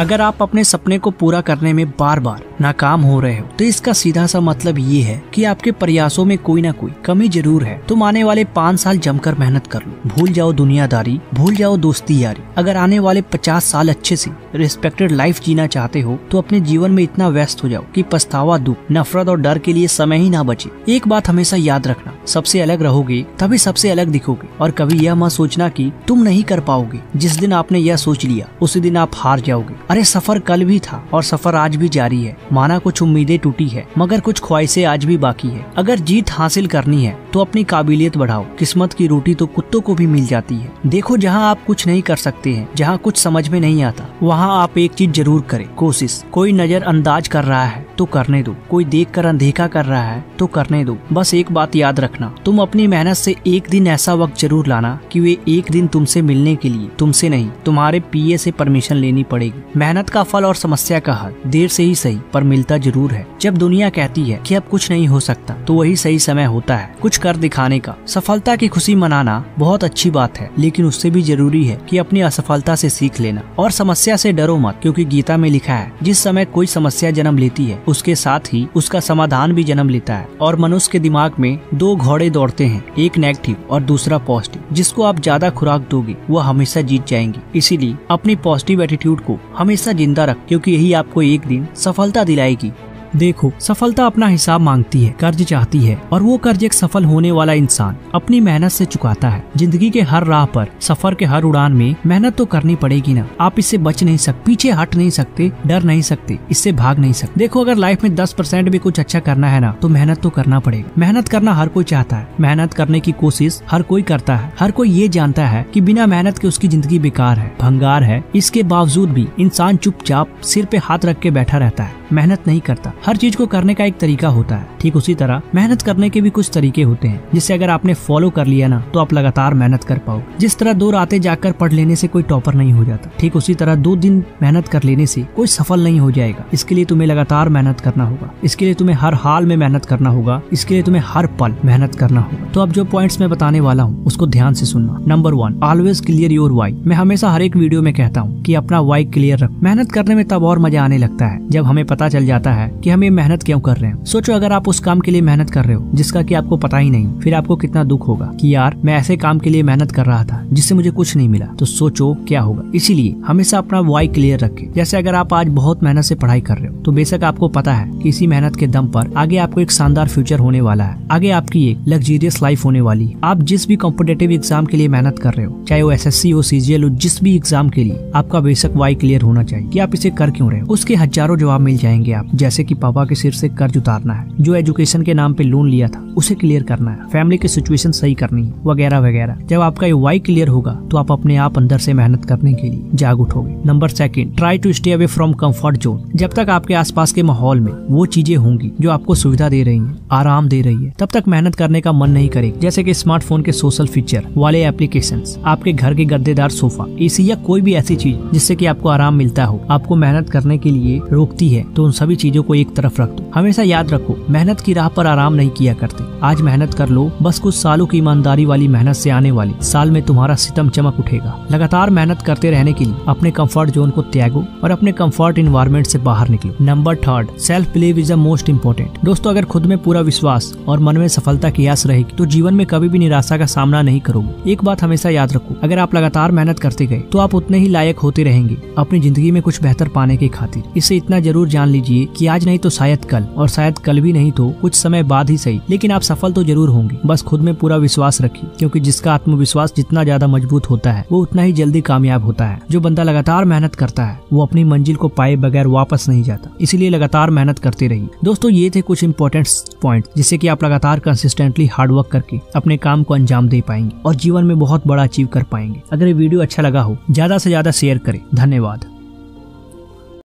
अगर आप अपने सपने को पूरा करने में बार बार नाकाम हो रहे हो तो इसका सीधा सा मतलब ये है कि आपके प्रयासों में कोई ना कोई कमी जरूर है। तुम आने वाले 5 साल जमकर मेहनत कर लो, भूल जाओ दुनियादारी, भूल जाओ दोस्ती यारी। अगर आने वाले 50 साल अच्छे से रिस्पेक्टेड लाइफ जीना चाहते हो तो अपने जीवन में इतना व्यस्त हो जाओ कि पछतावा, दुख, नफरत और डर के लिए समय ही ना बचे। एक बात हमेशा याद रखना, सबसे अलग रहोगे तभी सबसे अलग दिखोगे। और कभी यह मत सोचना कि तुम नहीं कर पाओगे। जिस दिन आपने यह सोच लिया उसी दिन आप हार जाओगे। अरे सफर कल भी था और सफर आज भी जारी है। माना कुछ उम्मीदें टूटी है मगर कुछ ख्वाहिशें आज भी बाकी है। अगर जीत हासिल करनी है तो अपनी काबिलियत बढ़ाओ। किस्मत की रोटी तो कुत्तों को भी मिल जाती है। देखो, जहाँ आप कुछ नहीं कर सकते हैं, जहाँ कुछ समझ में नहीं आता, वहाँ आप एक चीज जरूर करें, कोशिश। कोई नजर अंदाज कर रहा है तो करने दो, कोई देखकर अनदेखा कर रहा है तो करने दो। बस एक बात याद रखना, तुम अपनी मेहनत से एक दिन ऐसा वक्त जरूर लाना कि वे एक दिन तुमसे मिलने के लिए तुमसे नहीं, तुम्हारे पीए से परमिशन लेनी पड़ेगी। मेहनत का फल और समस्या का हल देर से ही सही पर मिलता जरूर है। जब दुनिया कहती है कि अब कुछ नहीं हो सकता तो वही सही समय होता है कुछ कर दिखाने का। सफलता की खुशी मनाना बहुत अच्छी बात है, लेकिन उससे भी जरूरी है कि अपनी असफलता से सीख लेना। और समस्या से डरो मत, क्योंकि गीता में लिखा है जिस समय कोई समस्या जन्म लेती है उसके साथ ही उसका समाधान भी जन्म लेता है। और मनुष्य के दिमाग में 2 घोड़े दौड़ते हैं, एक नेगेटिव और दूसरा पॉजिटिव। जिसको आप ज्यादा खुराक दोगे वो हमेशा जीत जाएंगे। इसीलिए अपनी पॉजिटिव एटीट्यूड को हमेशा जिंदा रख, क्योंकि यही आपको एक दिन सफलता दिलाएगी। देखो, सफलता अपना हिसाब मांगती है, कर्ज चाहती है, और वो कर्ज एक सफल होने वाला इंसान अपनी मेहनत से चुकाता है। जिंदगी के हर राह पर, सफर के हर उड़ान में मेहनत तो करनी पड़ेगी ना। आप इससे बच नहीं सकते, पीछे हट नहीं सकते, डर नहीं सकते, इससे भाग नहीं सकते। देखो, अगर लाइफ में 10% भी कुछ अच्छा करना है ना तो मेहनत तो करना पड़ेगा। मेहनत करना हर कोई चाहता है, मेहनत करने की कोशिश हर कोई करता है। हर कोई ये जानता है कि बिना मेहनत के उसकी जिंदगी बेकार है, भंगार है। इसके बावजूद भी इंसान चुपचाप सिर पे हाथ रख के बैठा रहता है, मेहनत नहीं करता। हर चीज को करने का एक तरीका होता है, ठीक उसी तरह मेहनत करने के भी कुछ तरीके होते हैं, जिसे अगर आपने फॉलो कर लिया ना तो आप लगातार मेहनत कर पाओगे। जिस तरह 2 रातें जाकर पढ़ लेने से कोई टॉपर नहीं हो जाता, ठीक उसी तरह 2 दिन मेहनत कर लेने से कोई सफल नहीं हो जाएगा। इसके लिए तुम्हें लगातार मेहनत करना होगा, इसके लिए तुम्हें हर हाल में मेहनत करना होगा, इसके लिए तुम्हें हर पल मेहनत करना होगा। तो अब जो पॉइंट्स मैं बताने वाला हूँ उसको ध्यान से सुनना। Number 1, always clear your why. मैं हमेशा हर एक वीडियो में कहता हूँ कि अपना वाई क्लियर रख। मेहनत करने में तब और मजा आने लगता है जब हमें पता चल जाता है कि हम ये मेहनत क्यों कर रहे हैं। सोचो, अगर आप उस काम के लिए मेहनत कर रहे हो जिसका कि आपको पता ही नहीं, फिर आपको कितना दुख होगा कि यार मैं ऐसे काम के लिए मेहनत कर रहा था जिससे मुझे कुछ नहीं मिला। तो सोचो क्या होगा। इसीलिए हमेशा अपना वाई क्लियर रखें। जैसे अगर आप आज बहुत मेहनत से पढ़ाई कर रहे हो तो बेशक आपको पता है कि इसी मेहनत के दम पर आगे आपको एक शानदार फ्यूचर होने वाला है, आगे आपकी एक लग्जरियस लाइफ होने वाली है। आप जिस भी कॉम्पिटिटिव एग्जाम के लिए मेहनत कर रहे हो, चाहे वो SSC हो, CGL हो, जिस भी एग्जाम के लिए, आपका बेशक वाई क्लियर होना चाहिए कि आप इसे कर क्यों रहे हो। उसके हजारों जवाब मिल जाएंगे आप, जैसे कि पापा के सिर से कर्ज उतारना है, जो एजुकेशन के नाम पे लोन लिया था उसे क्लियर करना है, फैमिली की सिचुएशन सही करनी है, वगैरह वगैरह। जब आपका ये वाई क्लियर होगा तो आप अपने आप अंदर से मेहनत करने के लिए जाग उठोगे। Number 2, try to stay away from comfort zone. जब तक आपके आसपास के माहौल में वो चीजें होंगी जो आपको सुविधा दे रही है, आराम दे रही है, तब तक मेहनत करने का मन नहीं करेगा। जैसे कि स्मार्टफोन के सोशल फीचर वाले एप्लीकेशंस, आपके घर के गद्देदार सोफा, AC या कोई भी ऐसी चीज जिससे कि आपको आराम मिलता हो, आपको मेहनत करने के लिए रोकती है, तो उन सभी चीजों को एक तरफ रख दो। हमेशा याद रखो, मेहनत की राह पर आराम नहीं किया करते। आज मेहनत कर लो, बस कुछ सालों की ईमानदारी वाली मेहनत से आने वाली साल में तुम्हारा सितम चमक उठेगा। लगातार मेहनत करते रहने के लिए अपने कंफर्ट जोन को त्यागो और अपने कंफर्ट एनवायरनमेंट से बाहर निकलो। Number 3, self believe is the most important. दोस्तों, अगर खुद में पूरा विश्वास और मन में सफलता की आस रहेगी तो जीवन में कभी भी निराशा का सामना नहीं करोगे। एक बात हमेशा याद रखो, अगर आप लगातार मेहनत करते गए तो आप उतने ही लायक होते रहेंगे अपनी जिंदगी में कुछ बेहतर पाने की खातिर। इससे इतना जरूर जान लीजिए कि आज नहीं तो शायद कल, और शायद कल भी नहीं तो कुछ समय बाद ही सही, लेकिन आप सफल तो जरूर होंगे। बस खुद में पूरा विश्वास रखिए, क्योंकि जिसका आत्मविश्वास जितना ज्यादा मजबूत होता है वो उतना ही जल्दी कामयाब होता है। जो बंदा लगातार मेहनत करता है वो अपनी मंजिल को पाए बगैर वापस नहीं जाता। इसीलिए लगातार मेहनत करते रहिए। दोस्तों, ये थे कुछ इंपॉर्टेंट पॉइंट जिससे कि आप लगातार कंसिस्टेंटली हार्डवर्क करके अपने काम को अंजाम दे पाएंगे और जीवन में बहुत बड़ा अचीव कर पाएंगे। अगर ये वीडियो अच्छा लगा हो, ज्यादा से ज्यादा शेयर करें। धन्यवाद।